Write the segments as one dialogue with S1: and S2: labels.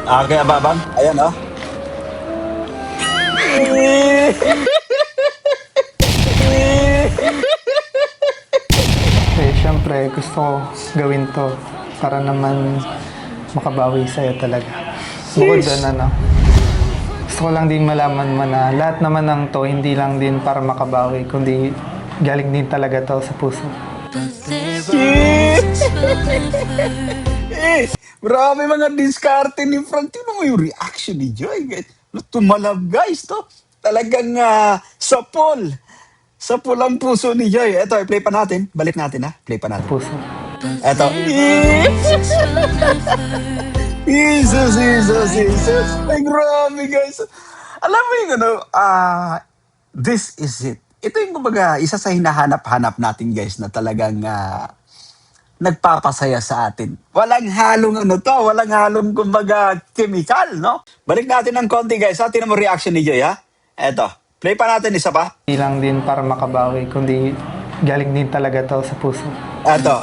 S1: Okay, ababang. Ayan, oh.
S2: Eh, syempre, gusto ko gawin to para naman makabawi sa'yo talaga. Bukod doon, gusto ko lang din malaman mo na lahat naman ng to, hindi lang din para makabawi, kundi galing din talaga to sa puso.
S1: Grabe mga diskarte ni Frank. Tingnan mo yung reaction ni Joy, guys. Tumalab, guys, to. Talagang sapol. Sapol ang puso ni Joy. Eto, play pa natin. Balik natin, ha? Play pa
S2: Sa
S1: natin.
S2: puso.
S1: Eto. Jesus, Jesus, Jesus. Ay, grabe, guys. Alam mo yung this is it. Ito yung kumbaga, isa sa hinahanap-hanap natin, guys, na talagang nagpapasaya sa atin. Walang halong walang halong kumbaga chemical, no? Balik natin ng konti, guys. Sa mo reaction ni Joy, ha? Eto, play pa natin isa pa.
S2: Hindi lang din para makabawi, kundi galing din talaga to sa puso.
S1: Eto.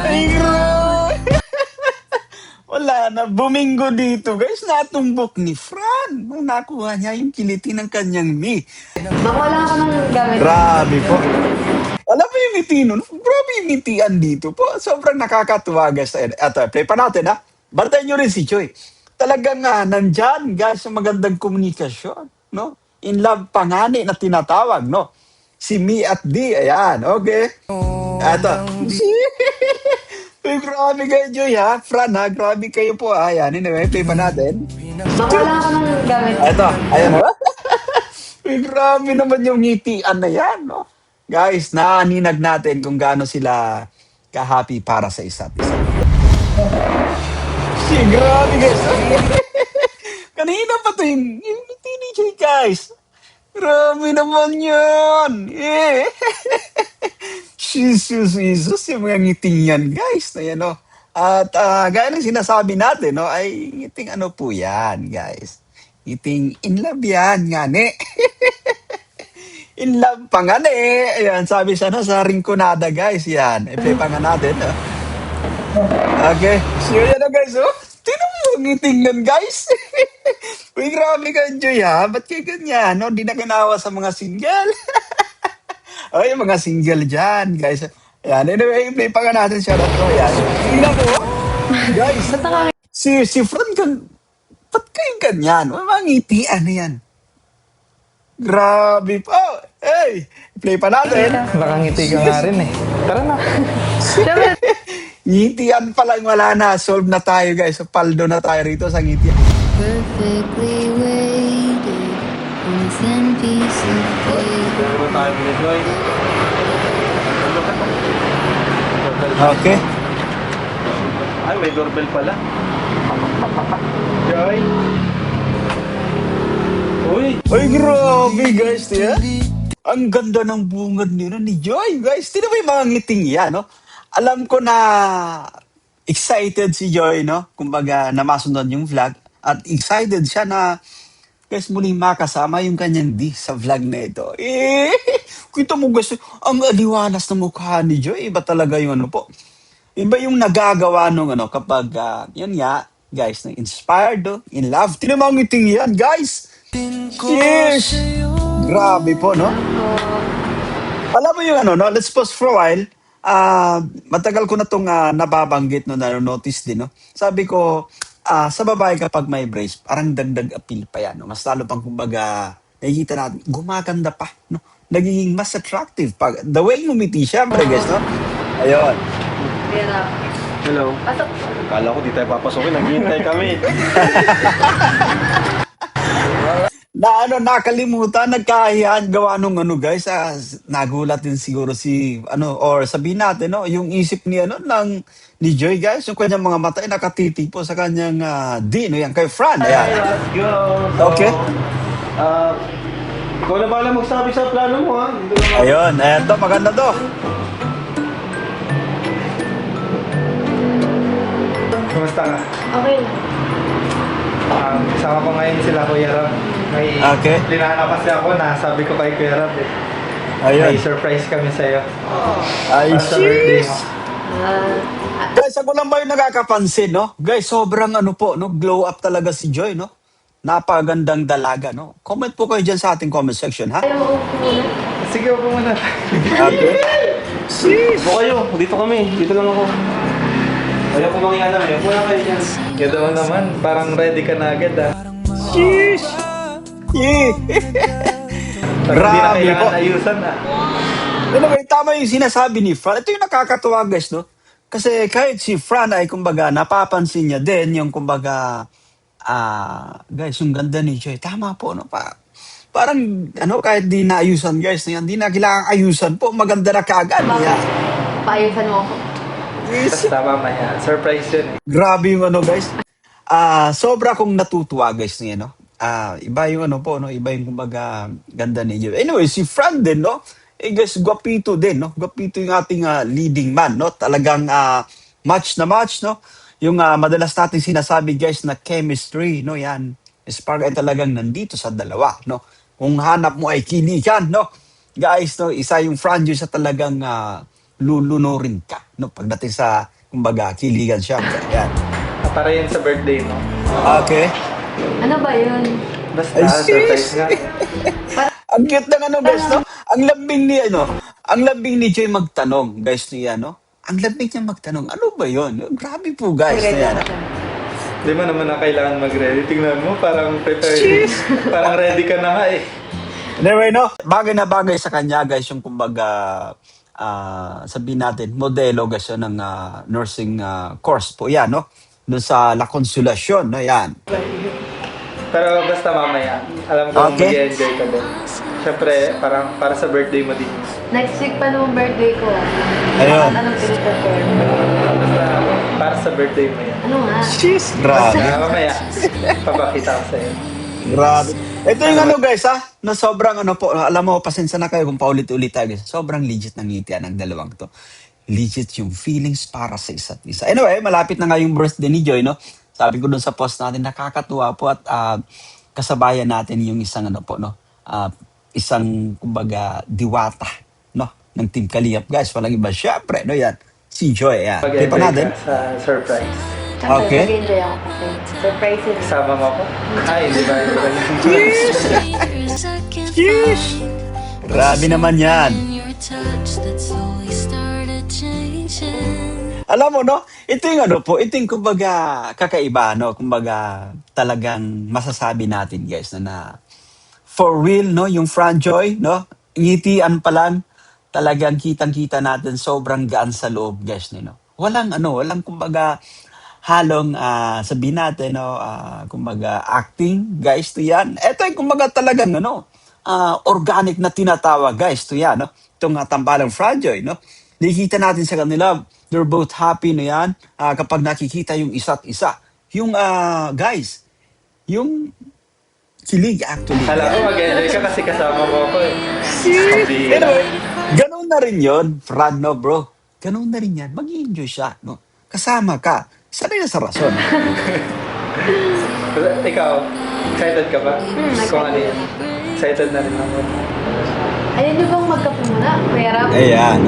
S1: Ay, grabe. Wala na, buminggo dito, guys. Natumbok ni Fran nung nakuha niya yung kiliti ng kanyang mi.
S3: Baka wala ako ng gamit.
S1: Grabe po. Alam mo yung ngiti nun? Grabe yung ngitian dito po. Sobrang nakakatuwa, guys. Eto, play pa natin, ha? Bantayan nyo rin si Joy. Talagang nandyan, guys, yung magandang komunikasyon, no? In love pangani na tinatawag, no? Si Mi at D, ayan, okay? Eto. Uy, grabe kayo, Joy, ha? Fran, ha? Grabe kayo po, ha? Ayan, anyway, play pa natin.
S3: Baka wala ako ng gamit.
S1: Eto, ayan, ha? Uy, grabe naman yung ngitian na yan, no? Guys, naaninag natin kung gaano sila ka-happy para sa isa't isa. Grabe, guys. Kanina pa to yung ngiti ni Joy, guys. Grabe naman yan. Eh. Jesus, Jesus, yung mga ngiting yan, guys. Ayan, no? At gaya ng sinasabi natin, no, ay ngiting ano po yan, guys. Ngiting in love yan, ngani. In love pa nga Ayan, sabi sana sa Rinconada, guys. Yan. I-play pa nga natin. Okay. So, yan na, guys. Oh. Tingnan mo yung ngiting nun, guys. Uy, grabe ka, Joy, ha? Ba't kayo ganyan? No? Di na kinawa sa mga single. O, yung mga single dyan, guys. Ayan. Anyway, i-play pa nga natin siya. Ayan. Tingnan mo. Guys,
S3: Basta kami.
S1: si Fran, ba't kayo ganyan? Mga ngitian na yan. Grabe po. Hey, play pa natin.
S2: Nakangiti ka nga rin eh. Tara na.
S3: Siyempre,
S1: Ngitian pa lang, wala na. Solve na tayo, guys. So, paldo na tayo rito sa ngitian.
S4: Perfectly weighted on a thin piece of paper.
S1: Okay.
S5: Ay, may doorbell pala. Joy? Uy!
S1: Ay, grabe, guys. Tiya. Ang ganda ng bungad nila ni Joy, guys. Tignan mo yung mga ngiting yan, no? Alam ko na excited si Joy, no? Kumbaga, na masunod yung vlog. At excited siya na, guys, muling makasama yung kanyang D sa vlog na ito. Eh, kita mo, guys, ang aliwalas na mukha ni Joy. Iba talaga yung ano po. Iba yung nagagawa nung ano, kapag, yan nga, guys, na inspired, no? In love. Tignan mo ang ngiting yan, guys. Yes! Grabe po, no? Alam mo yung ano, no? Let's pause for a while. Matagal ko na itong nababanggit, no? Na-notice din, no? Sabi ko, sa babae kapag may brace, parang dagdag appeal pa yan, no? Mas lalo pang kumbaga, nakikita natin, gumaganda pa, no? Nagiging mas attractive. The way ngumiti, syempre, guys, no? Ayun.
S3: Pera.
S5: Hello.
S3: Pasok.
S5: Kala ko di tayo papasokin. Naghihintay kami.
S1: Nakalimutan, nagkahiyaan gawa nung ano, guys, nagulat din siguro si, or sabihin natin, no, yung isip ni, ni Joy, guys, yung kanyang mga mata ay nakatitig po sa kanyang D, no, yan, kay Fran, ayan.
S5: Let's go. So,
S1: Okay.
S5: Ikaw na pala magsabi sa plano mo, ha? Hindi ko na-
S1: Ayun, eto, maganda to.
S2: Kumusta ka?
S3: Okay lang.
S2: Kasama ko ngayon sila Kuya Rob. May
S1: Okay.
S2: linana kasi ako na sabi ko kay Kuya Rob eh. May
S1: Ayun.
S2: surprise kami sa'yo.
S1: Ay,
S2: Para sa birthday
S1: jeez.
S2: mo.
S3: Ah,
S1: Guys, ako lang ba yung nakakapansin, no? Guys, sobrang ano po, no? Glow up talaga si Joy, no? Napagandang dalaga, no? Comment po kayo dyan sa ating comment section, ha?
S3: Ayaw mo muna.
S2: Sige, upo muna.
S1: Okay.
S5: Upo kayo, dito kami. Dito lang ako. Ayaw ko mangyana, ayaw ko lang kayo dyan.
S2: Ganda mo naman. Parang ready ka na agad ah.
S1: Sheesh! Yeah.
S2: Parang hindi na
S1: Grabe
S2: kailangan
S1: po.
S2: ayusan ah.
S1: Anyway, tama yung sinasabi ni Fran. Ito yung nakakatuwa, guys, no? Kasi kahit si Fran ay, kumbaga, napapansin niya din yung, kumbaga, guys, yung ganda ni Joy. Tama po, no? Parang, ano, kahit di naayusan, guys, na yan, di na kailangan ayusan po. Maganda na kaagad.
S3: Bakit?
S1: Yeah.
S3: Paayusan mo ako.
S1: Yes.
S2: Basta mamaya. Surprise yun eh.
S1: Grabe yung ano, guys. Sobra kong natutuwa, guys, niya, no? Iba yung ano po, no? Iba yung, kumbaga, ganda ni Joy. Anyway, si Fran din, no? Guys, gwapito din, no? Gwapito yung ating leading man, no? Talagang match na match, no? Yung madalas natin sinasabi, guys, na chemistry, no? Yan. Spark ay talagang nandito sa dalawa, no? Kung hanap mo ay kinikan, no? Guys, no? Isa yung Fran Joy sa talagang lulunurin ka, no? Pagdating sa, kumbaga, kiligan siya. Yan.
S2: Para yun sa birthday mo.
S1: Okay.
S3: Ano ba yun?
S2: Basta,
S1: Ay,
S2: surprise
S1: sis!
S2: nga.
S1: Ang cute ng ano, guys, no? Ang lambing ni, ano, ang lambing ni Joy magtanong, guys, niya, no? Ang lambing niya magtanong, ano ba yon? Grabe po, guys,
S3: Ready
S1: niya,
S3: ako
S1: no?
S3: siya.
S2: Di mo naman na kailangan mag-ready. Tingnan mo, parang prepared. Parang ready ka na nga eh.
S1: Anyway, no? Bagay na bagay sa kanya, guys, yung kumbaga, sabihin natin, modelo, guys, yun, ng nursing course po, yan, no? Doon sa La Consolacion, no? Yan.
S2: Pero basta mamaya, alam ko
S1: Okay.
S2: mag-enjoy ka din. Siyempre, parang para sa birthday mo din.
S3: Next week pa naman birthday ko.
S1: Ayun.
S3: Anong pinag-prepare?
S2: Basta para sa birthday mo yan.
S3: Ano nga?
S1: Jeez, grabe.
S2: Mamaya, papakita ko sa'yo.
S1: Grabe. Ito yung ano, guys, ha? Na sobrang ano po, alam mo, pasensya na kayo kung paulit-ulit tayo, guys. Sobrang legit ng ngitian ng dalawang to. Legit yung feelings para sa isa't isa. Anyway, malapit na nga yung birthday ni Joy, no? Sabi ko dun sa post natin, nakakatuwa po at kasabayan natin yung isang ano po, no? Isang, kumbaga, diwata, no? Ng Team Kalingap, guys. Walang iba, syempre, no? Yan. Si Joy, yan. Kaya pa
S2: Mag-enjoy
S1: natin.
S2: ka sa surprise.
S3: Siyempre,
S1: Okay.
S3: mag-enjoy ako kasi surprise yun.
S2: Kasama mo ako? Ay, hindi ba? Hindi ba?
S1: Sheesh! Grabe naman yan. Alam mo, no? Ito yung ano po, ito yung kumbaga kakaiba, no? Kumbaga talagang masasabi natin, guys, na for real, no? Yung Franjoy, no? Ngitian pa lang, talagang kitang-kita natin sobrang gaan sa loob, guys, no? Walang kumbaga halong sabihin natin, no? Kumbaga acting, guys, to yan. Ito yung kumbaga talagang, ano, organic na tinatawag, guys, to yan, no? Itong tambalang Franjoy, no? Nakikita natin sa kanila, they're both happy na yan kapag nakikita yung isa't isa. Yung, guys, yung kilig actually.
S2: Kala ko mag-enjoy ka kasi kasama mo ako eh.
S1: Anyway, ganun na rin yun, Fran, no, bro? Ganun na rin yan. Mag-i-enjoy siya, no? Kasama ka. Sanay na sa rason.
S2: Ikaw, excited ka ba?
S3: excited.
S2: Kung ano yan. Excited na rin ako.
S3: Ayun yung bang magkape muna? Pera?
S1: Ayan.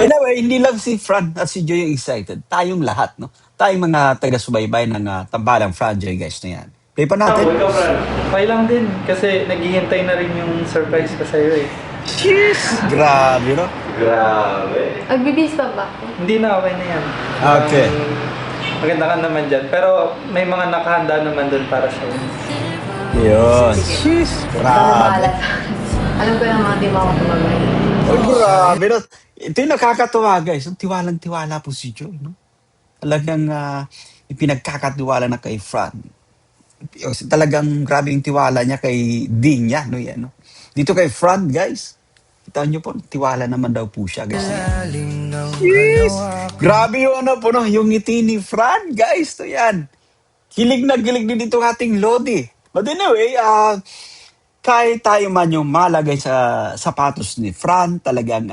S1: Anyway, hindi lang si Fran at si Joy yung excited. Tayong lahat, no? Tayong mga taga-subaybay ng tambalang Fran Joy, guys, na yan. Play pa natin.
S5: Ikaw, Fran.
S2: Okay lang din kasi naghihintay na rin yung surprise ko sa'yo eh.
S1: Cheers! Grabe, no?
S5: Grabe.
S3: Magbibis pa ba ako?
S2: Hindi na, okay na yan.
S1: Okay.
S2: Maganda ka naman dyan. Pero may mga nakahanda naman dun para sa'yo.
S1: Yun. Cheers!
S3: Ano bahala
S1: Grabe.
S3: sa alam ko na mga di mo ako tumagay.
S1: Oh, grabe, no? Ito yung nakakatuwa, guys. Ang tiwalang-tiwala po si Joy, no? Talagang ipinagkakatiwala na kay Fran. Talagang grabe yung tiwala niya kay Ding niya, no? Yan, no? Dito kay Fran, guys. Kita niyo po, tiwala naman daw po siya, guys. Yes! Grabe yung ano po, no? Yung ngiti ni Fran, guys. To yan. Kilig na kilig din dito ating Lodi. But anyway, kahit tayo man yung malagay sa sapatos ni Fran, talagang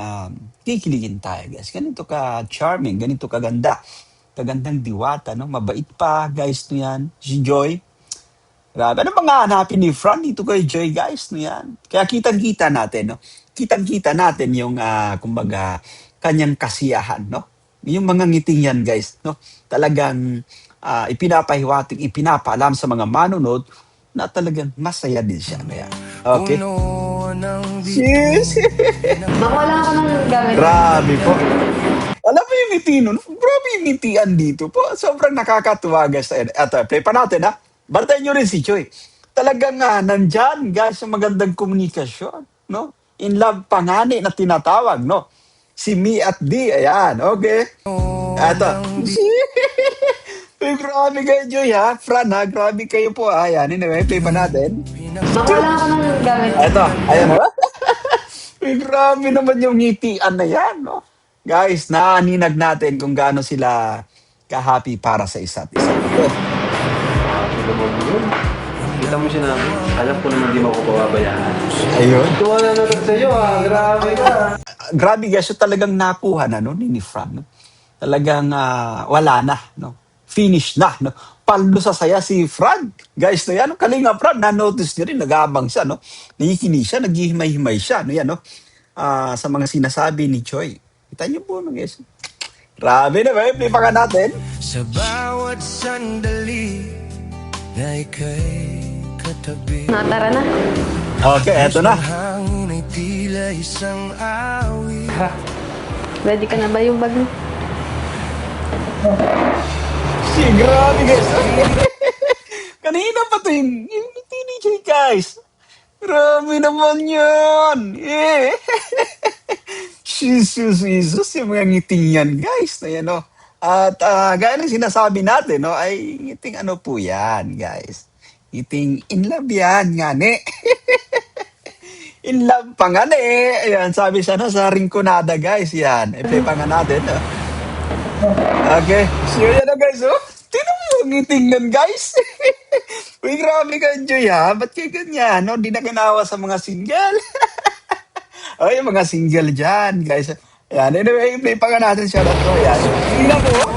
S1: kikiligin tayo, guys. Ganito ka charming, ganito ka ganda. Kagandang diwata, no? Mabait pa, guys, no yan. Si Joy. Grabe. Ano mga hanapin ni Fran dito kay Joy, guys, no yan. Kaya kitang-kita natin, no? Kitang-kita natin yung, kumbaga, kanyang kasiyahan, no? yung mga ngiting yan, guys, no? Talagang ipinapahiwatig, ipinapaalam sa mga manunod na talagang masaya din siya. Kaya, okay? Sis!
S3: Baka wala ako ng gamit.
S1: Grabe po. Alam mo yung ngiti nun? Grabe yung ngitian dito po. Sobrang nakakatuwa, guys. Eto, play pa natin, ha? Bantayan nyo rin si Joy. Talagang nandyan, guys, yung magandang komunikasyon, no? In love pangani na tinatawag, no? Si Me at D, ayan, okay? Eto. Uy, grabe kayo, Joy, ha? Fran, ha? Grabe kayo po, ha? Ayan, anyway, play pa natin.
S3: Baka wala ako ng gamit.
S1: Eto, ayan, ha? Uy, grabe naman yung ngitian na yan, no? Guys, naaninag natin kung gaano sila ka-happy para sa isa't isa. Okay.
S5: Kita mo siya namin. Alam ko naman di mo ako pababayaan.
S1: Ayun.
S5: Tuwa na natin sa'yo grabe ka.
S1: Grabe guys, so talagang nakuha na no, ni Fran. No? Talagang wala na. No? Finish na. No? Paldo sa saya si Fran. Guys, no yan, no? Kalinga Fran, na-notice nyo rin, nag-aabang siya. No? Nakikinig siya, naghihimay-himay siya. No? Yan, no? Sa mga sinasabi ni Choi. Kita niyo po, no, guys. Grabe na ba? Play pa ka natin.
S6: Sa bawat sandali na ika'y katabi,
S3: Tara na.
S1: Okay, eto na.
S6: hangin ay tila isang awit.
S3: Ready ka na ba yung bag mo?
S1: Si grabe guys. Kanina pa to yung teenager guys. Grabe naman yan. Eh. Jesus, yung mga ngiting yan guys. Na yan, no? At gaya ng sinasabi natin, no, ay ngiting ano po yan guys. Ngiting in love yan, ngani. In love pa nga Ayan, sabi siya no, sa Rinconada guys. Yan, i-play pa nga natin. No? Okay. So, yan na guys, oh. Tingnan mo yung ngiting nun, guys. Uy, grabe ka, Joy, ha? Ba't kayo ganyan, no? Di na kinawa sa mga single. Ay, yung mga single dyan, guys. Ayan, anyway, play pa nga natin siya. Ayan. Tingnan mo, oh.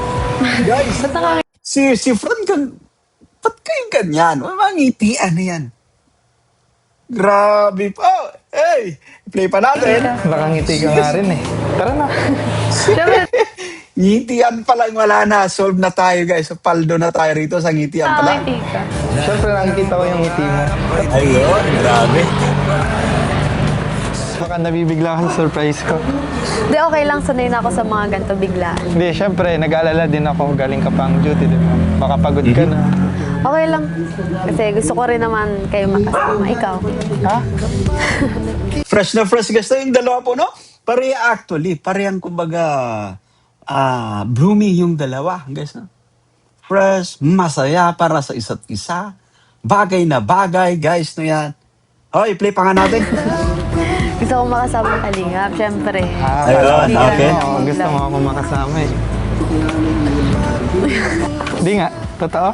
S1: Guys, si Fran, ba't kayo ganyan? Mga ngitian na yan. Grabe pa. Hey, play pa natin.
S2: Nakangiti ka nga rin eh. Tara na.
S1: Ngitian pa lang, wala na. Solve na tayo, guys. So, paldo na tayo rito sa ngitian pa lang.
S3: Hindi ka.
S2: Siyempre nakikita ko yung ngiti mo.
S1: Ayun, grabe.
S2: Baka nabibigla ka sa surprise ko.
S3: Hindi, okay lang. Sanay na ako sa mga ganito biglaan.
S2: Hindi, siyempre nag-aalala din ako. Galing ka pang duty, di ba? Baka pagod ka na.
S3: Okay lang. Kasi gusto ko rin naman kayo makasama. Ikaw.
S2: Ha?
S1: Fresh na fresh, guys. Yung dalawa po, no? Pareha actually. Parehang, kumbaga, blooming yung dalawa, guys. No? Fresh, masaya para sa isa't isa. Bagay na bagay, guys. No yan. Okay, play pa nga natin.
S3: Gusto ko makasama ng kalingap, syempre.
S1: Ayun, okay.
S2: Oo, gusto mo ako makasama eh. Hindi nga, totoo?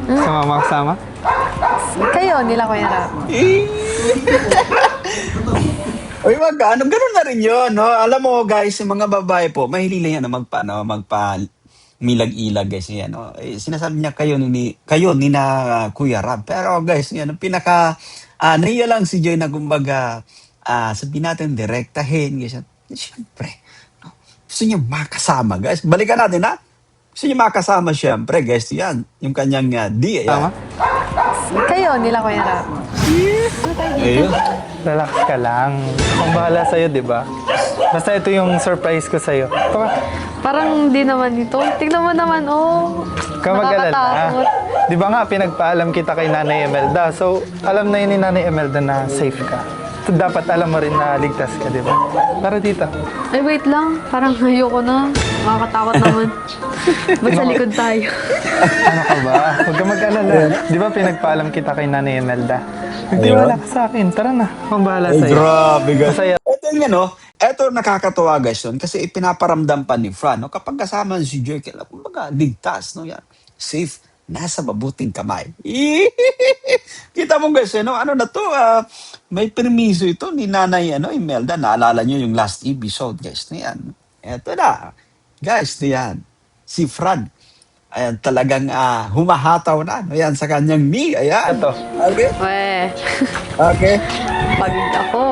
S2: Gusto mo makasama?
S3: Kayo, nila ko yung rap.
S1: Uy, ganun na rin yun, no? Alam mo, guys, yung mga babae po, mahilig lang yan na magpa milag-ilag, guys, yan, no? Eh, sinasabi niya kayo ni na Kuya Rab. Pero, guys, yan, ang pinaka, naiya lang si Joy na, kumbaga, sabihin natin, direktahin, guys. Siyempre, no? Gusto niya makasama, guys. Balikan natin, ha? Gusto niya makasama, siyempre, guys, yan. Yung kanyang di,
S2: Tama?
S1: yan.
S3: Kayo, nila ko yung rap.
S1: Ayun.
S2: Relax ka lang. Ang bahala sa'yo, di ba? Basta ito yung surprise ko sa'yo. Ito ka.
S3: Parang hindi naman ito. Tingnan mo naman, oh.
S2: Kamagalala.
S3: Nakakatakot.
S2: Di ba nga, pinagpaalam kita kay Nanay Imelda. So, alam na yun ni Nanay Imelda na safe ka. So, dapat alam mo rin na ligtas ka, di ba? Para dito.
S3: Ay, wait lang. Parang ayoko na. Makakatakot naman. Ba't sa likod tayo?
S2: Ano ka ba? Huwag ka mag-alala. Di ba pinagpaalam kita kay Nanay Imelda? Nagtiwala ka sa akin. Tara na. Ang bahala
S1: Ay,
S2: sa'yo.
S1: grabe, guys.
S2: Masaya.
S1: Ito yung ano, ito nakakatawa, guys, yun, kasi ipinaparamdam pa ni Fran, no? Kapag kasama si Joy, kumbaga, ligtas, no? Yan. Safe, nasa mabuting kamay. Kita mo, guys, no? Ano na to, may permiso ito ni Nanay, Imelda. Naalala nyo yung last episode, guys, no? Yan. Ito na. Guys, no yan. Si Fran. Ayan, talagang humahataw na. No? Yan, sa kanyang me. Ayan.
S2: Ito.
S1: Okay.
S3: Weh.
S1: Okay.
S3: Pagod ako.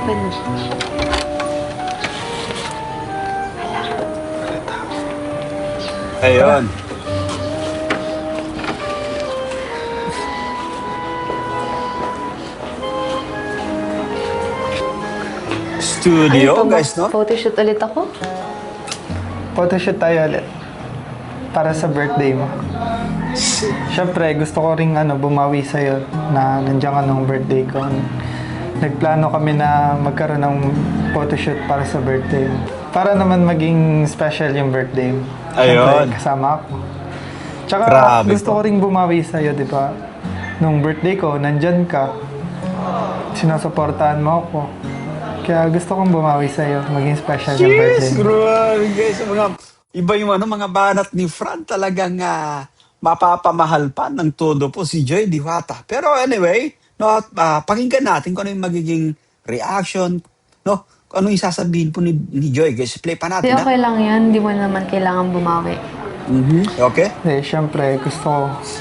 S3: Open mo.
S1: Ayun. Studio,
S3: Ano
S1: guys, no?
S3: Photoshoot ulit ako?
S2: Photoshoot tayo ulit. Para sa birthday mo. Siyempre, gusto ko ring bumawi sa'yo na nandiyan ka nung birthday ko. Nagplano kami na magkaroon ng photoshoot para sa birthday mo. Para naman maging special yung birthday mo. Siyempre,
S1: Ayun.
S2: kasama ako. Tsaka
S1: Grabe
S2: gusto
S1: po.
S2: ko ring bumawi sa'yo, di ba? Nung birthday ko, nandyan ka. Sinusuportahan mo ako. Kaya gusto kong bumawi sa'yo. Maging special yung birthday
S1: Yes,
S2: mo.
S1: grabe guys. Iba yung mga banat ni Fran talagang mapapamahal pa ng todo po si Joy Diwata. Pero anyway, no, pakinggan natin kung ano yung magiging reaction, no? Kung ano yung sasabihin po ni Joy. Guys, play pa
S3: Hindi,
S1: natin, ha?
S3: okay lang yan. Hindi mo naman kailangan bumawi.
S1: Okay?
S2: Siyempre, gusto ko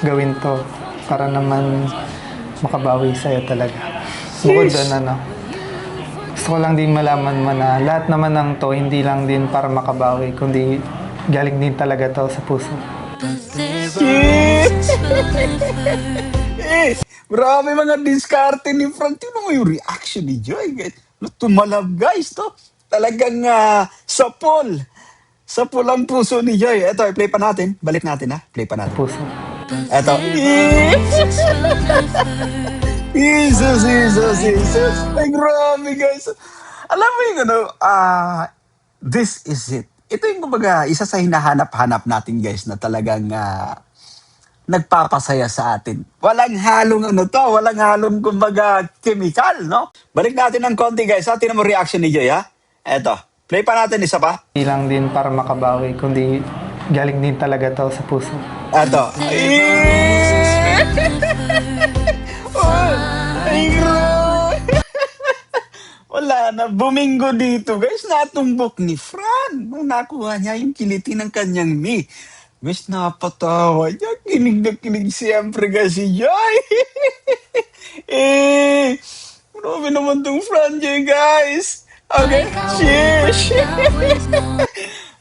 S2: gawin to para naman makabawi sa'yo talaga. Bukod doon, gusto ko lang din malaman mo na lahat naman ng to, hindi lang din para makabawi, kundi galing din talaga to sa puso.
S1: Marami mga diskarte ni Fran. Tingnan mo yung reaction ni Joy, guys. Tumalab, guys, to. Talagang sapol. Sapol ang puso ni Joy. Ito, play pa natin. Balik natin, ha? Play pa natin.
S2: Puso.
S1: Ito. Jesus. Ay, grabe, guys. Alam mo yung this is it. Ito yung kumbaga, isa sa hinahanap-hanap natin, guys, na talagang nagpapasaya sa atin. Walang halong walang halong kumbaga chemical, no? Balik natin ng konti, guys. Ha? Tingnan mo reaction ni Joy, ha? Eto. Play pa natin isa pa.
S2: Hindi lang din para makabawi, kundi galing din talaga to sa puso.
S1: Eto. Ay, grabe. Wala na. Bumingo dito, guys. Natumbok ni Fran. Nung nakuha niya yung kiliti ng kanyang ni. Guys, napatawa niya. Kinig na kinig siyempre, guys, si Joy. Grabe naman tong Fran Joy, guys. Okay, cheers.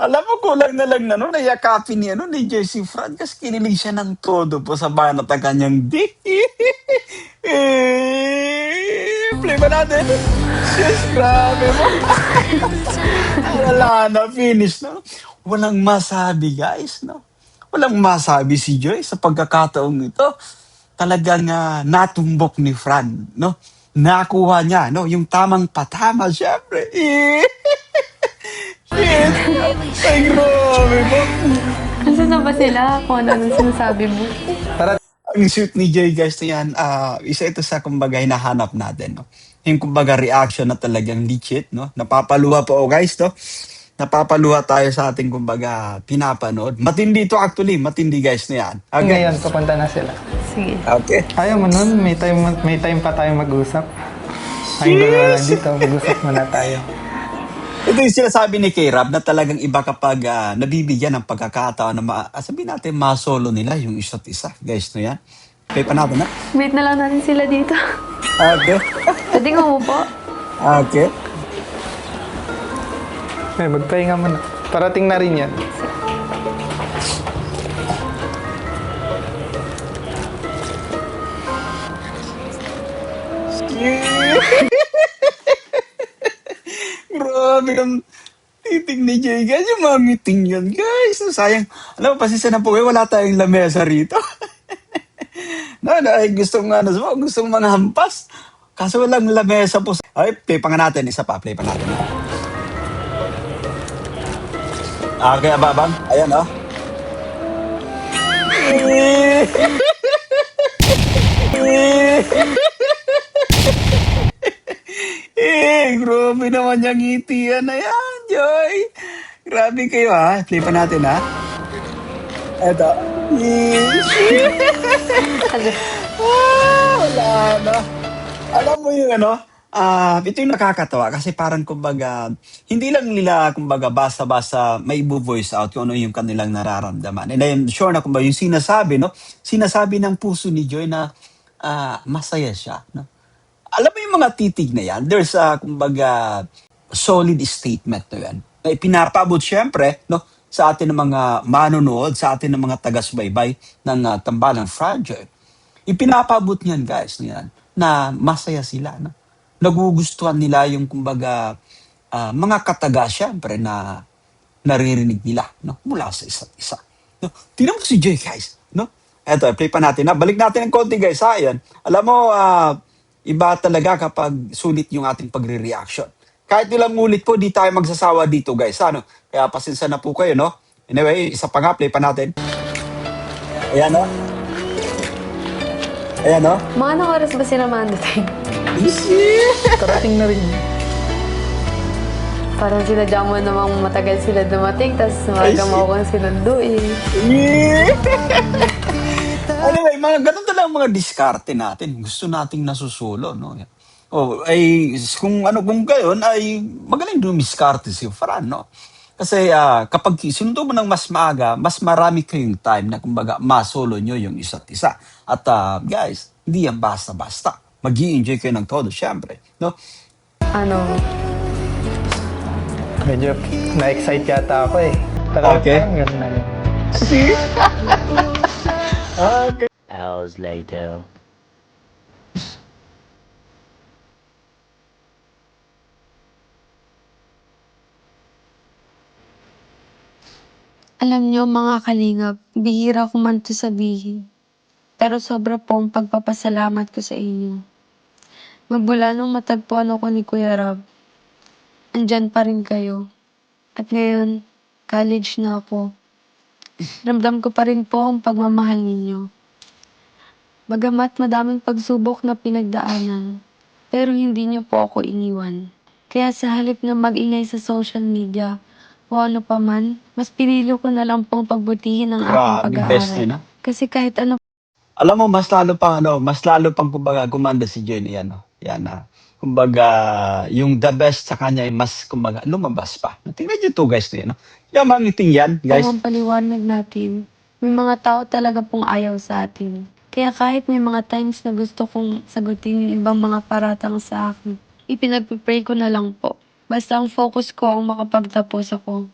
S1: Alam mo, kulang na lang na nayakapin niya ni Jesse Fran kasi kinilig siya ng todo po sa banat ng kanyang dick. Play ba natin? Yes, grabe mo. Wala na, finish na. Walang masabi, guys, no? Walang masabi si Joy sa pagkakataong ito. Talagang natumbok ni Fran, no? Nakuha niya, no? Yung tamang patama, syempre. Shit! Ay, grabe mo.
S3: Nasaan na ba sila? Kung ano nang sinasabi mo?
S1: Ang shoot ni Joy, guys, na yan, isa ito sa kumbaga hinahanap natin, no? Yung kumbaga reaction na talagang legit, no? Napapaluha po, guys, no? Napapaluha tayo sa ating kumbaga pinapanood. Matindi ito actually, matindi, guys, na yan. Okay.
S2: Ngayon, papunta na sila.
S3: Sige.
S1: Okay.
S2: Ayaw mo nun, may time pa tayong mag-usap. Ay, dalawa lang dito, mag-usap muna tayo.
S1: Ito yung sinasabi ni K-Rab na talagang iba kapag nabibigyan ng pagkakataon na sabihin natin masolo nila yung isa't isa. Guys, no yan? Okay pa natin, ha?
S3: Wait na lang natin sila dito.
S1: Okay.
S3: Pwede nga mo po.
S1: Okay.
S2: Magpahinga muna. Parating na rin yan.
S1: Grabe ang titig ni Jay, guys. Yung mga meeting yan, guys. Sayang. Alam mo, pasisa na po kayo, wala tayong lamesa rito. Ay, gustong mga hampas. Kaso walang lamesa po. Ay, play pa nga natin. Isa pa, play pa natin. Okay, ababang. Ayan, oh. Grabe naman yung ngiti yan na yan, Joy. Grabe kayo, ha? Play pa natin, ha? Eto. Wala na. Alam mo yung ito yung nakakatawa kasi parang kumbaga, hindi lang nila kumbaga basta-basta may voice out kung ano yung kanilang nararamdaman. And I'm sure na kumbaga yung sinasabi ng puso ni Joy na masaya siya, no? Alam mo yung mga titig na yan, there's kumbaga solid statement na yan. Na ipinapabot syempre, no, sa atin ng mga manonood, sa atin ng mga taga-subaybay ng Tambalang Fragile. Ipinapabot niyan guys niyan na masaya sila. No? Nagugustuhan nila yung kumbaga mga kataga syempre na naririnig nila no? Mula sa isa't isa. No? Tingnan mo si Joy guys. No? Eto, play pa natin. Balik natin ng konti guys. Ayan. Alam mo, iba talaga kapag sulit yung ating pagre-reaction. Kahit ilang ulit po, di tayo magsasawa dito guys. Ano? Kaya pasensya na po kayo, no? Anyway, isa pa nga, play pa natin. Ayan, no? Ayan, no?
S3: Mga anong oras ba sila mandating?
S2: Karating na rin.
S3: Parang sinadya mo namang matagal sila dumating, tapos umaga mo akong sinunduin.
S1: Anyway, mga ganun talaga mga diskarte natin. Gusto nating nasusulo, no? Oh, ay kung gayon ay magaling dumiskarte si Fran, no? Kasi kapag sinundo mo ng mas maaga, mas marami kayong time na kumbaga masolo nyo yung isa't isa. At guys, hindi yan basta-basta. Mag-i-enjoy kayo ng todo, syempre, no?
S3: Ano,
S2: Medyo na-excite yata ako eh.
S1: Okay.
S2: Parang ganun na rin.
S7: Hours later.
S8: Alam niyo mga kalingap, bihira ko man 'to sabihin. Pero sobra po ang pagpapasalamat ko sa inyo. Magmula nung matagpuan ako ni Kuya Rab, andiyan pa rin kayo. At ngayon, college na ako. Ramdam ko pa rin po ang pagmamahal ninyo. Bagamat madaming pagsubok na pinagdaanan, pero hindi niyo po ako iniwan. Kaya sa halip na mag-ingay sa social media, o ano pa man, mas pinili ko na lang pong pagbutihin ang aking
S1: Grabe, best
S8: pag-aaral.
S1: yun, ha?
S8: Kasi kahit ano
S1: Alam mo, mas lalo pang kumbaga gumanda si Jenny, ano, yan kumbaga, yung the best sa kanya ay mas, kumbaga, lumabas pa. Tingnan nyo to guys, no? Yan, mangiting yan, guys.
S8: ang paliwanag natin, may mga tao talaga pong ayaw sa atin. Kaya kahit may mga times na gusto kong sagutin yung ibang mga paratang sa akin, ipinagpipray ko na lang po. Basta ang focus ko ang makapagtapos ako.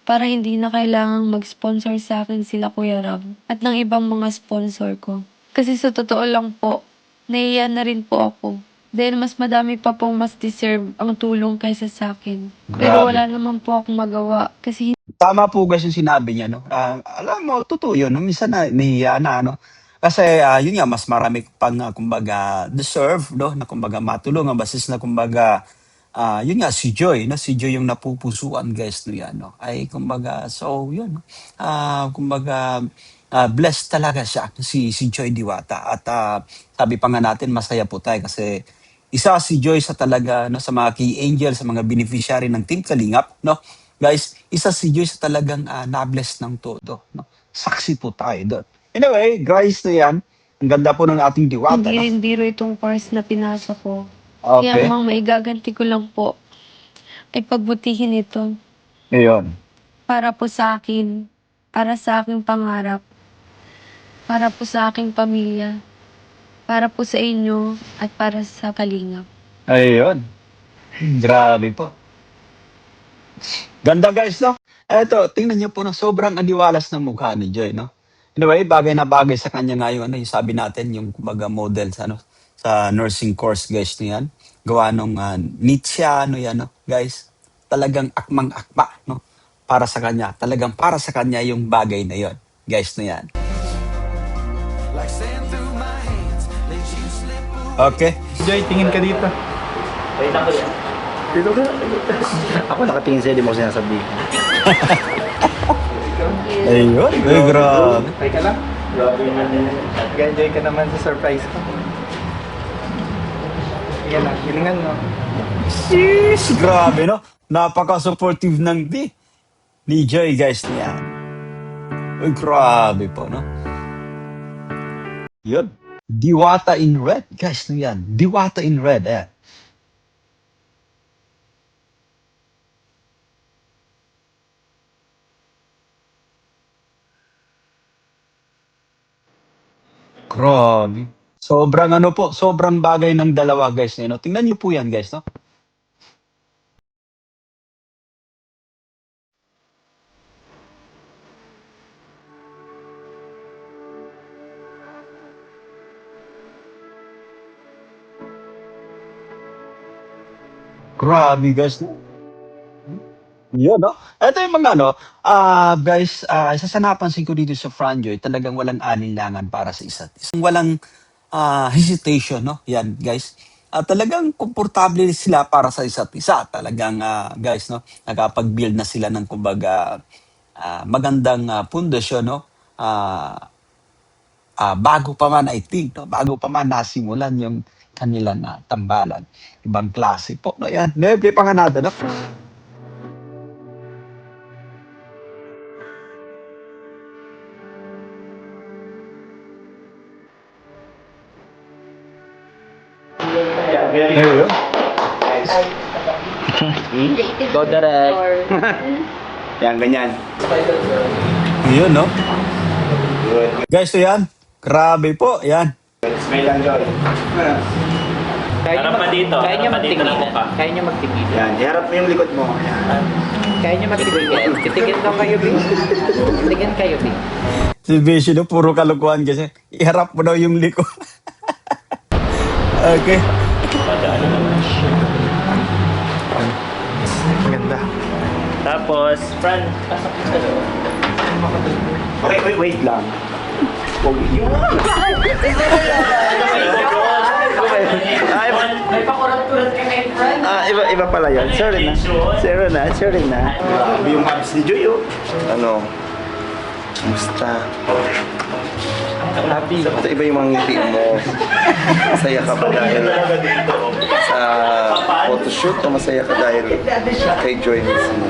S8: Para hindi na kailangang mag-sponsor sa akin sila Kuya Rab at ng ibang mga sponsor ko. Kasi sa totoo lang po, nahiya na rin po ako. Dahil mas madami pa pong mas deserve ang tulong kaysa sa akin. Pero
S1: Grabe.
S8: wala naman po akong magawa kasi
S1: Tama po guys yung sinabi niya, no? Alam mo, totoo yun, no? Minsan na, nahihiya na, ano? Kasi, yun nga, mas marami pang, kumbaga, deserve, no? Na kumbaga, matulungan, basis na kumbaga, yun nga, si Joy, no? Si Joy yung napupusuan, guys, no yan, no? Ay, kumbaga, so, yun, no? Kumbaga, blessed talaga siya, si Joy Diwata. At sabi pa nga natin, masaya po tayo kasi isa si Joy sa talaga no sa mga key angel sa mga beneficiary ng Team Kalingap, no? Guys, isa si Joy sa talagang na-bless ng todo, no? Saksi po tayo doon. Anyway, guys, na yan. Ang ganda po ng ating diwata,
S8: hindi
S1: no?
S8: rin biro itong course na pinasa ko. Kaya
S1: Okay.
S8: ang maigaganti ko lang po ay pagbutihin ito
S1: Ngayon.
S8: para po sa akin, para sa aking pangarap, para po sa aking pamilya, para po sa inyo at para sa kalingap.
S1: Ayun. Grabe po. Ganda guys, no? Eto, tingnan niyo po na sobrang aniwalas ng mukha ni Joy, no? Anyway, bagay na bagay sa kanya nga yung, yung sabi natin, yung kumbaga model sa, ano, sa nursing course, guys, niyan. Gawa nung Nietzsche, ano yan, no? Guys, talagang akmang-akma, no? Para sa kanya. Talagang para sa kanya yung bagay na yon, guys, na yan. Okay.
S2: Joy, tingin ka dito.
S5: Wait lang ko yan.
S2: Dito ka.
S5: Ako nakatingin sa'yo, di mo ko sinasabihin.
S1: Ayun, ay, grabe.
S2: Okay ka lang?
S5: Grabe naman yun.
S2: Nag-enjoy ka naman sa surprise ko. Sige na, hilingan mo.
S1: Sheesh, grabe, no? Napaka-supportive ng ni Joy, guys, niya. Uy, grabe po, no? Yun. Diwata in red, guys, no yan. Diwata in red, eh. Grabe. Sobrang ano po, sobrang bagay ng dalawa, guys, no? Tingnan niyo po yan, guys, no? Grabe, guys. Yun, no? Ito yung mga, ano, guys, isa sa napansin ko dito sa Franjoy, talagang walang alinlangan para sa isa't isa. Walang hesitation, no? Yan, guys. Talagang komportable sila para sa isa't isa. Talagang, guys, no? Nakapag-build na sila ng, kumbaga, magandang pundasyon, no? Bago pa man, I think, no? Bago pa man nasimulan yung kanilang tambalan. Ibang klase po, no? Yan. Never pa nga natin, no? There you go.
S7: Go direct.
S5: Yan, ganyan.
S1: Yun, no? Guys, so yan. Grabe po, yan.
S5: Smile lang, Joy.
S7: Harap pa dito. Kaya niya magtingin. Kaya niya magtingin.
S5: Yan, iharap mo yung likod mo. Yan.
S7: Kaya niya magtingin. Titigin lang kayo, Bing. Titigin kayo, Bing.
S1: Si Beshi, no? Puro kalukuhan kasi. Iharap mo daw yung liko. Okay.
S2: Maganda.
S7: Tapos, Fran, pasok ka sa loob.
S5: Okay, wait lang.
S7: May pakurat-kurat ka kay Fran.
S5: Iba pala yun. Sorry na. Grabe yung abs ni Joy, oh.
S9: Ano? Kumusta? Happy. Sa iba yung mga ngiti mo. Masaya ka ba dahil sa photoshoot o masaya ka dahil kay Joy mismo?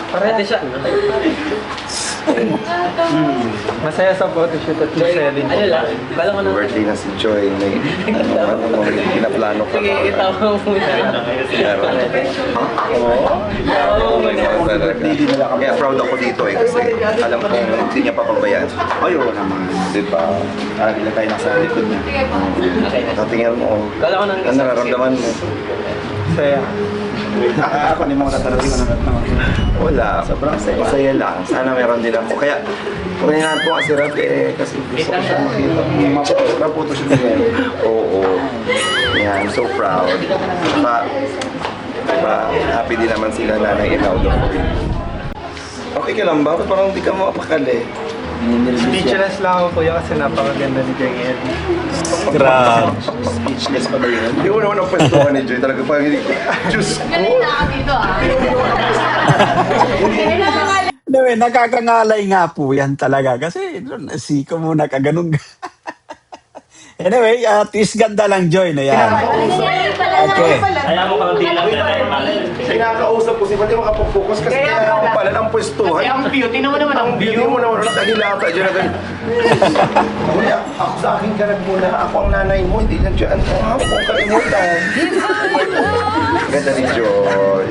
S7: Parehas siya.
S2: Masaya sa photoshoot at Lucelle.
S7: Ano lang, bala ko na.
S9: Birthday na si Joy. May pinaplano ka
S7: Sige,
S9: ba?
S7: itaw mo muna.
S9: Meron. Meron talaga. Kaya proud ako dito eh kasi alam kong hindi niya papabayaan.
S5: Ay, oo naman.
S9: Di ba?
S5: Lagi na tayo nasa likod niya.
S9: Tatingnan mo.
S7: Bala ko nang
S9: Ano nararamdaman mo?
S2: Saya.
S5: Ako, hindi mo matatalagin ko naman.
S9: Wala. Sobrang saya lang. Sana meron din ako. Kaya, kung hinahan po kasi Rap kasi gusto ko siya makita.
S5: Maputo siya niya.
S9: Oo. Yeah, I'm so proud. Saka, diba, happy din naman sila nanay and Aldo. Okay ka lang ba? Ba't parang hindi ka mapakali?
S2: Speechless lang ako kuya kasi napakaganda ni Jeng Eddie.
S1: Grabe.
S5: Speechless pa ba yun?
S9: Hindi ko naman ang pwestuhan ni Joy. Talaga parang hindi ko. Diyos ko!
S1: Anyway, nakakangalay nga po yan talaga. Kasi, siko mo nakaganong. Anyway, at least ganda lang, Joy, na yan. Okay.
S7: Kaya mo kang bilang na
S9: Kinakausap ko si Pati makapag-focus kasi kaya ako pala ng pwestuhan.
S7: ang beauty naman
S9: Ang beauty mo naman, nakahilata dyan na ganun. Kuya, ako sa akin ka muna. Ako ang nanay mo, hindi na dyan. Ako ang kalimutan. Ganda ni Joy.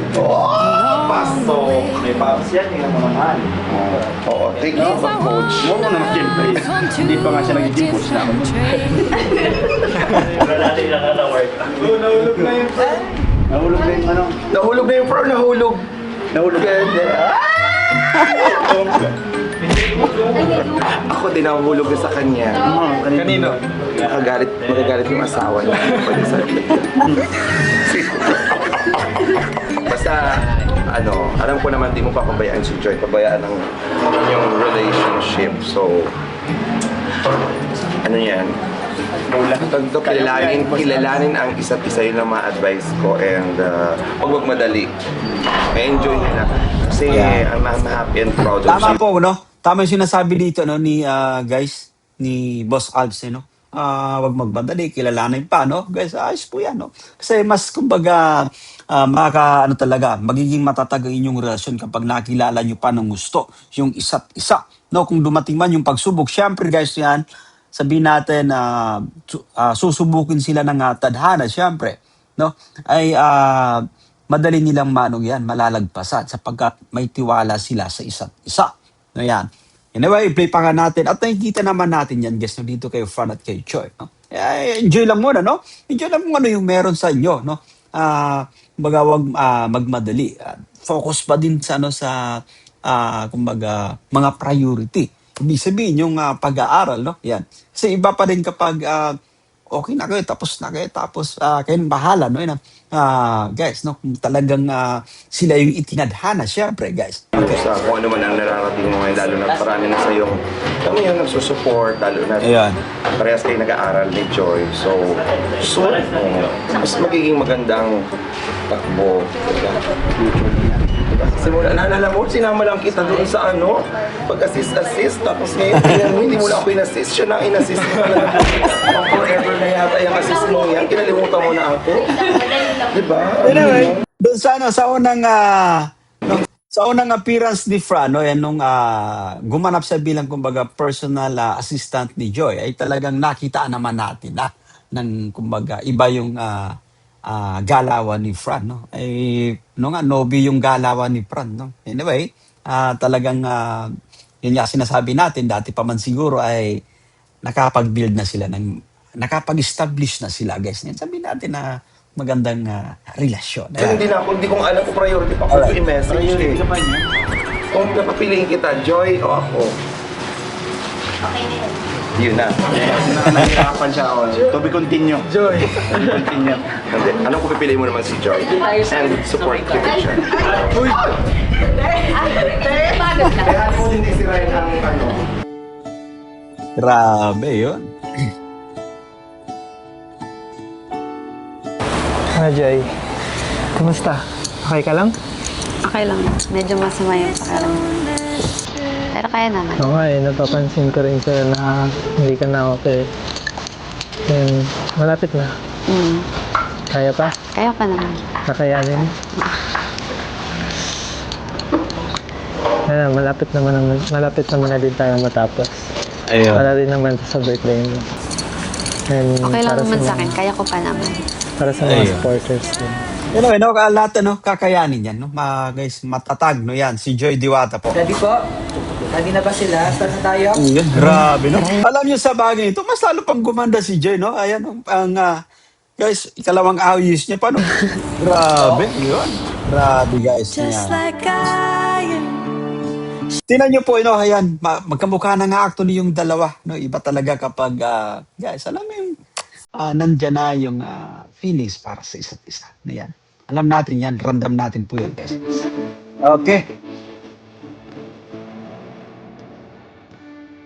S9: Pasok.
S5: May paps yan, tingnan mo naman.
S9: Oo, take note of coach.
S5: Huwag mo naman gym place. Hindi pa nga siya nag-gym coach na.
S7: Wala din lang na work.
S5: Nahulog na yung pro. Nahulog na yung ano?
S9: Nahulog na yung pro, nahulog.
S5: Nahulog na yung
S9: Ako din nahulog na sa kanya.
S2: Kanino?
S9: Magagalit yung asawa niya. Pwede sa Basta, alam ko naman di mo papabayaan si Joy. Pabayaan ng yung relationship. So, ano yan? Kilalanin ang isa't isa yun ang ma-advise ko and huwag madali. Enjoy nila. Kasi I'm happy and proud of
S1: Tama
S9: you.
S1: po, no? Tama yung sinasabi dito, no, ni, guys, ni Boss Alves, no? Wag magmadali, kilalanin pa, no? Guys, ayos po yan, no? Kasi mas, kumbaga, ano talaga, magiging matatag ang inyong relasyon kapag nakilala nyo pa ng gusto yung isa't isa. No, kung dumating man yung pagsubok, syempre guys, yan, sabihin natin, susubukin sila ng tadhana, syempre, no? Ay, madali nilang manong yan, malalagpasan sapagkat may tiwala sila sa isa't isa. No, yan. Anyway, play pa nga natin. At nakikita naman natin yan, guys, no, dito kay Fran at kay Joy. No? Enjoy lang muna, no? Enjoy lang kung ano yung meron sa inyo, no? Kumbaga, wag magmadali. Focus pa din sa, kumbaga, mga priority. Ibig sabihin, yung pag-aaral, no? Yan. Kasi iba pa rin kapag okay na kayo, tapos na kayo, tapos kayo nang bahala, no? Yun, guys, no? Kung talagang sila yung itinadhana, syempre, guys. Okay.
S9: Sa kung ano man ang nararating mo ngayon, lalo na parami na sa iyong kami yung nagsusupport, lalo na
S1: Ayan.
S9: parehas kayo nag-aaral ni Joy. So, soon, mas magiging magandang takbo. Future niya. Simula, naalala mo, sinama lang kita doon sa ano, pag-assist, tapos ngayon, hindi mo na ako in-assist, siya na in-assist mo talaga. Forever na yata yung assist mo yan, kinalimutan mo na ako. Diba?
S1: Anyway, doon sa ano, sa unang appearance ni Fran, no, yan nung gumanap siya bilang kumbaga personal assistant ni Joy, ay talagang nakita naman natin ng kumbaga iba yung galawan ni Fran, no. Ay no nga nobi yung galawan ni Fran, no. Anyway, talagang yun nga sinasabi natin dati pa man siguro ay nakapag-build na sila nakapag-establish na sila, guys. Yan sabi natin na magandang relasyon.
S9: Kasi hindi ko alam kung priority pa ko
S1: Alright.
S9: i-message eh. Kung napapiliin kita, Joy o ako? Yun na.
S5: Nahihirapan siya ako. To be continue. Joy. To be continue.
S9: Hindi. Anong kung pipiliin mo naman si Joy? And support ko siya. Kaya ano hindi si Ryan ang ano?
S1: Grabe yun.
S2: Joy, kumusta? Okay ka lang?
S8: Okay lang. Medyo masama yung pakiramdam. Pero kaya naman.
S2: Oo nga napapansin ko rin sa'yo na hindi ka na okay. And malapit na. Kaya pa?
S8: Kaya pa naman.
S2: Kakayanin? Malapit naman na din tayo matapos.
S1: Ayun.
S2: Wala rin naman sa birthday mo. And
S8: Okay lang
S2: para
S8: naman sa
S2: mga-
S8: akin. Kaya ko pa naman.
S2: Para sa mga
S1: Ayun.
S2: supporters din.
S1: Anyway, no, lahat kakayanin yan, no? Guys, matatag, no, yan. Si Joy Diwata po.
S7: Ready po? Ready na ba sila? Start na tayo?
S1: Yan, grabe, no? Alam niyo sa bagay ito, mas lalo pang gumanda si Joy, no? Ayan, no? Guys, ikalawang awis niya pa, no? Grabe, yun. Grabe, guys. Yan. Tingnan niyo po, no? Ayan, magkamukha na nga actually yung dalawa, no? Iba talaga kapag, guys, alam mo yung, nandyan na yung feelings para sa isa't isa. Na yan. Alam natin yan, random natin po yan, guys. Okay.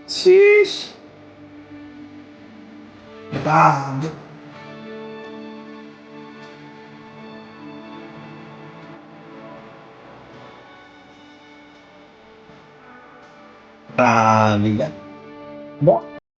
S1: Sheesh! Grabe. Grabe yan.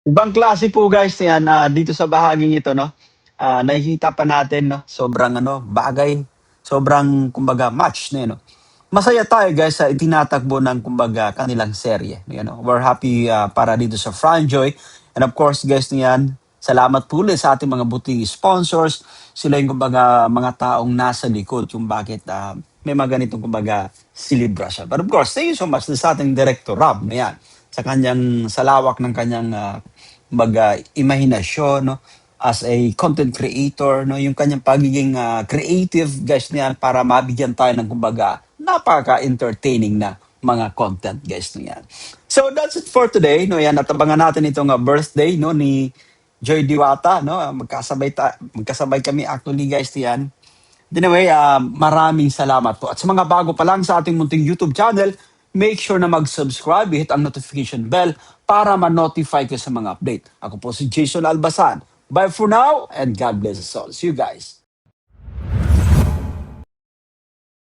S1: Ibang klase po guys yan dito sa bahaging ito, no. Nakikita pa natin, no, sobrang bagay, sobrang kumbaga match na, no. Masaya tayo guys sa itinatakbo ng kumbaga kanilang serye. You know, we're happy para dito sa Franjoy. And of course guys niyan, salamat po ulit sa ating mga buting sponsors. Sila yung kumbaga mga taong nasa likod kung bakit may mga ganitong kumbaga celebration. But of course, thank you so much sa ating Director Rob na yan sa kanyang sa lawak ng kanyang imahinasyon, no, as a content creator, no, yung kanyang pagiging creative guys niyan para mabigyan tayo ng kumbaga napaka-entertaining na mga content guys niyan. So that's it for today, no. Yan, natabangan natin itong birthday, no, ni Joy Diwata, no. Magkasabay kami actually guys niyan. Anyway, maraming salamat po. At sa mga bago pa lang sa ating munting YouTube channel, make sure na mag-subscribe, hit ang notification bell para ma-notify kayo sa mga update. Ako po si Jason Albasan. Bye for now and God bless us all. See you guys.